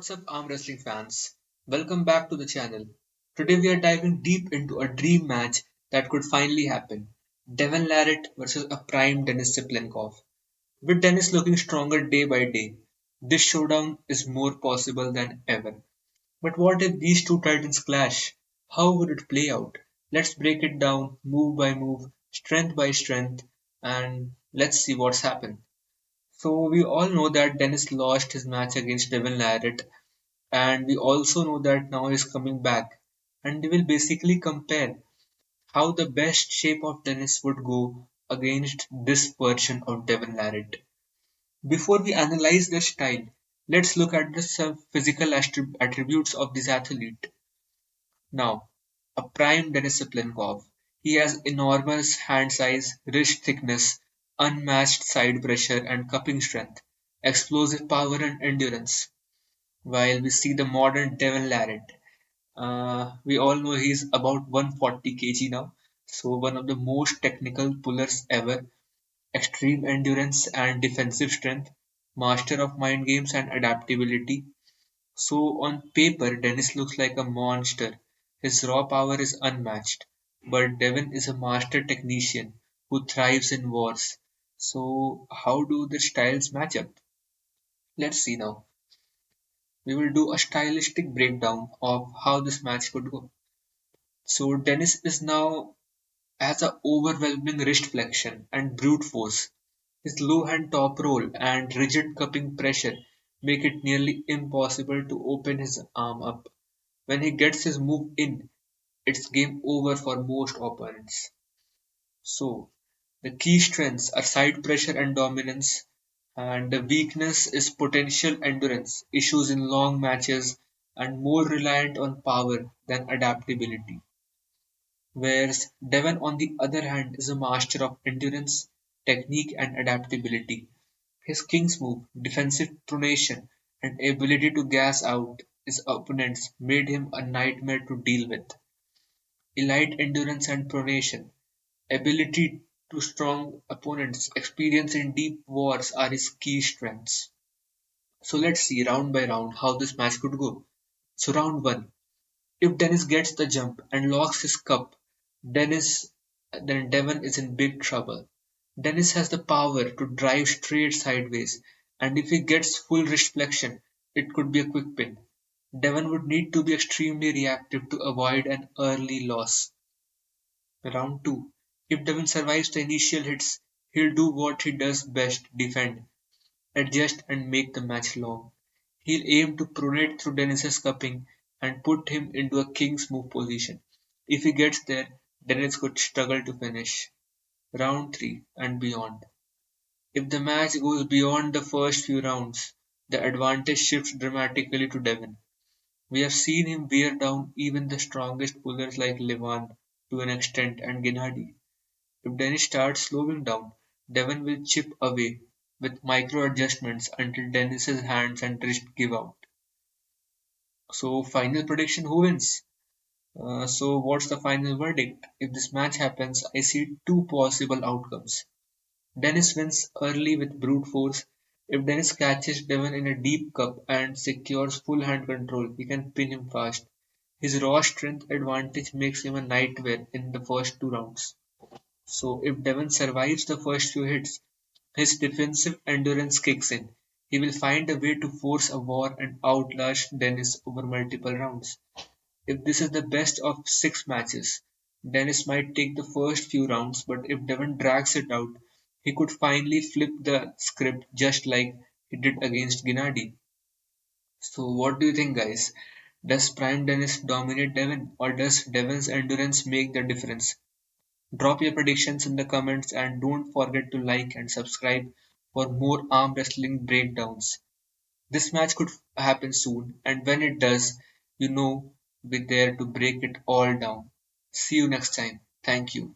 What's up, arm wrestling fans? Welcome back to the channel. Today we are diving deep into a dream match that could finally happen. Devon Larratt versus a prime Denis Cyplenkov. With Denis looking stronger day by day, this showdown is more possible than ever. But what if these two titans clash? How would it play out? Let's break it down move by move, strength by strength, and let's see what's happened. So we all know that Denis lost his match against Devon Larratt, and we also know that now he's coming back, and we will basically compare how the best shape of Dennis would go against this version of Devon Larratt. Before we analyze their style, let's look at the some physical attributes of this athlete. Now, a prime Denis Cyplenkov. He has enormous hand size, wrist thickness, unmatched side pressure and cupping strength, explosive power and endurance. While we see the modern Devon Larratt, we all know he's about 140 kg now, so one of the most technical pullers ever, extreme endurance and defensive strength, master of mind games and adaptability. So on paper, Dennis looks like a monster. His raw power is unmatched, but Devon is a master technician who thrives in wars. So how do the styles match up? Let's see now. We will do a stylistic breakdown of how this match could go. So Dennis is now has a overwhelming wrist flexion and brute force. His low hand top roll and rigid cupping pressure make it nearly impossible to open his arm up. When he gets his move in, it's game over for most opponents. So the key strengths are side pressure and dominance, and the weakness is potential endurance, issues in long matches, and more reliant on power than adaptability. Whereas Devon, on the other hand, is a master of endurance, technique, and adaptability. His king's move, defensive pronation, and ability to gas out his opponents made him a nightmare to deal with. Elite endurance and pronation, ability to strong opponents, experience in deep wars are his key strengths. So let's see round by round how this match could go. So round one, if Dennis gets the jump and locks his cup, Dennis then Devon is in big trouble. Dennis has the power to drive straight sideways, and if he gets full wrist flexion, it could be a quick pin. Devon would need to be extremely reactive to avoid an early loss. Round 2. If Devon survives the initial hits, he'll do what he does best, defend, adjust and make the match long. He'll aim to pronate through Dennis's cupping and put him into a king's move position. If he gets there, Dennis could struggle to finish. Round 3 and beyond. If the match goes beyond the first few rounds, the advantage shifts dramatically to Devon. We have seen him wear down even the strongest pullers like Levan to an extent and Gennady. If Dennis starts slowing down, Devon will chip away with micro adjustments until Dennis's hands and wrist give out. So, final prediction, who wins? So, what's the final verdict? If this match happens, I see two possible outcomes. Dennis wins early with brute force. If Dennis catches Devon in a deep cup and secures full hand control, he can pin him fast. His raw strength advantage makes him a nightmare in the first two rounds. So if Devon survives the first few hits, his defensive endurance kicks in. He will find a way to force a war and outlast Dennis over multiple rounds. If this is the best of six matches, Dennis might take the first few rounds, but if Devon drags it out, he could finally flip the script just like he did against Gennady. So what do you think, guys? Does Prime Dennis dominate Devon, or does Devon's endurance make the difference? Drop your predictions in the comments and don't forget to like and subscribe for more arm wrestling breakdowns. This match could happen soon, and when it does, you know, be there to break it all down. See you next time. Thank you.